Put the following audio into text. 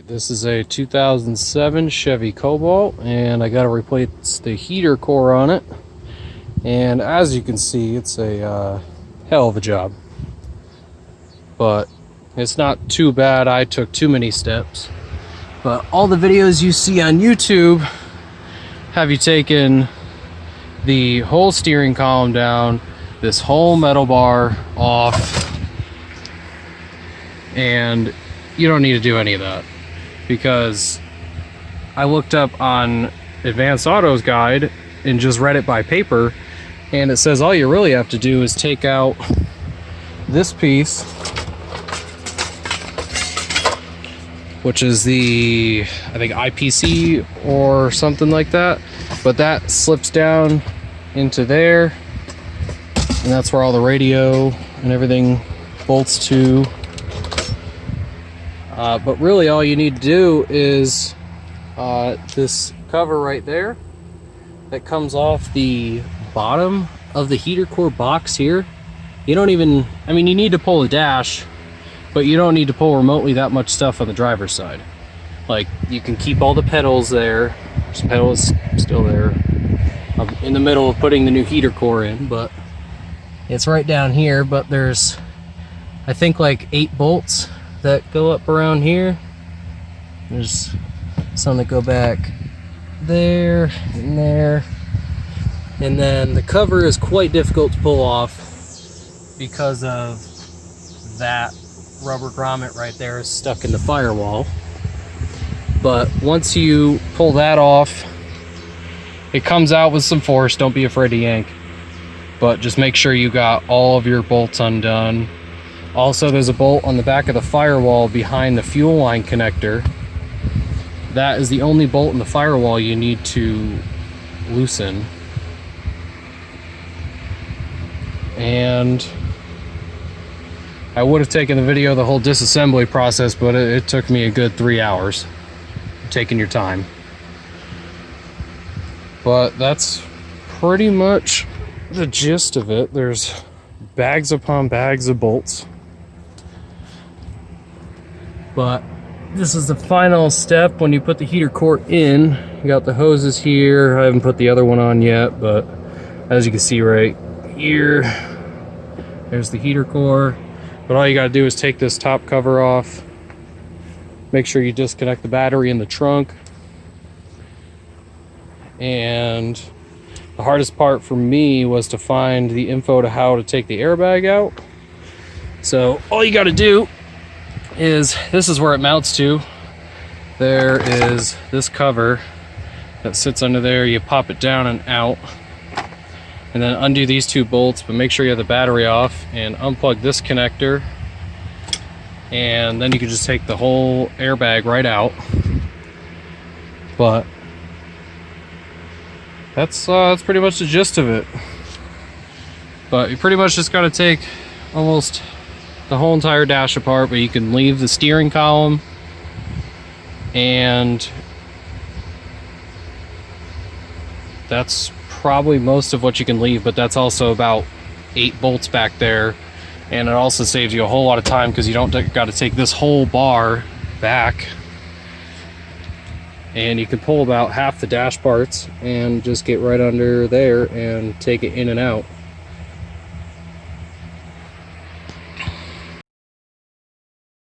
This is a 2007 Chevy Cobalt, and I got to replace the heater core on it. And as you can see, it's a hell of a job. But it's not too bad. I took too many steps. But all the videos you see on YouTube have you taken the whole steering column down, this whole metal bar off, and you don't need to do any of that. Because I looked up on Advanced Auto's guide and just read it by paper, and it says all you really have to do is take out this piece, which is the, I think, IPC or something like that, but that slips down into there, and that's where all the radio and everything bolts to. But really all you need to do is this cover right there that comes off the bottom of the heater core box here. You don't even, I mean, you need to pull the dash, but you don't need to pull remotely that much stuff on the driver's side. Like, you can keep all the pedals there. This pedal is still there. I'm in the middle of putting the new heater core in, but it's right down here. But there's, I think, like 8 bolts that go up around here. There's some that go back there and there, and then the cover is quite difficult to pull off because of that rubber grommet right there is stuck in the firewall. But once you pull that off, it comes out with some force. Don't be afraid to yank, but just make sure you got all of your bolts undone. Also, there's a bolt on the back of the firewall behind the fuel line connector. That is the only bolt in the firewall you need to loosen. And I would have taken the video of the whole disassembly process, but it took me a good 3 hours. Taking your time. But that's pretty much the gist of it. There's bags upon bags of bolts. But this is the final step when you put the heater core in. You got the hoses here. I haven't put the other one on yet, but as you can see right here, there's the heater core. But all you gotta do is take this top cover off. Make sure you disconnect the battery in the trunk. And the hardest part for me was to find the info to how to take the airbag out. So all you gotta do is, this is where it mounts to. There is this cover that sits under there. You pop it down and out, and then undo these 2 bolts, but make sure you have the battery off, and unplug this connector, and then you can just take the whole airbag right out. But that's pretty much the gist of it. But you pretty much just got to take almost the whole entire dash apart, but you can leave the steering column, and that's probably most of what you can leave. But that's also about 8 bolts back there, and it also saves you a whole lot of time because you don't got to take this whole bar back, and you can pull about half the dash parts and just get right under there and take it in and out.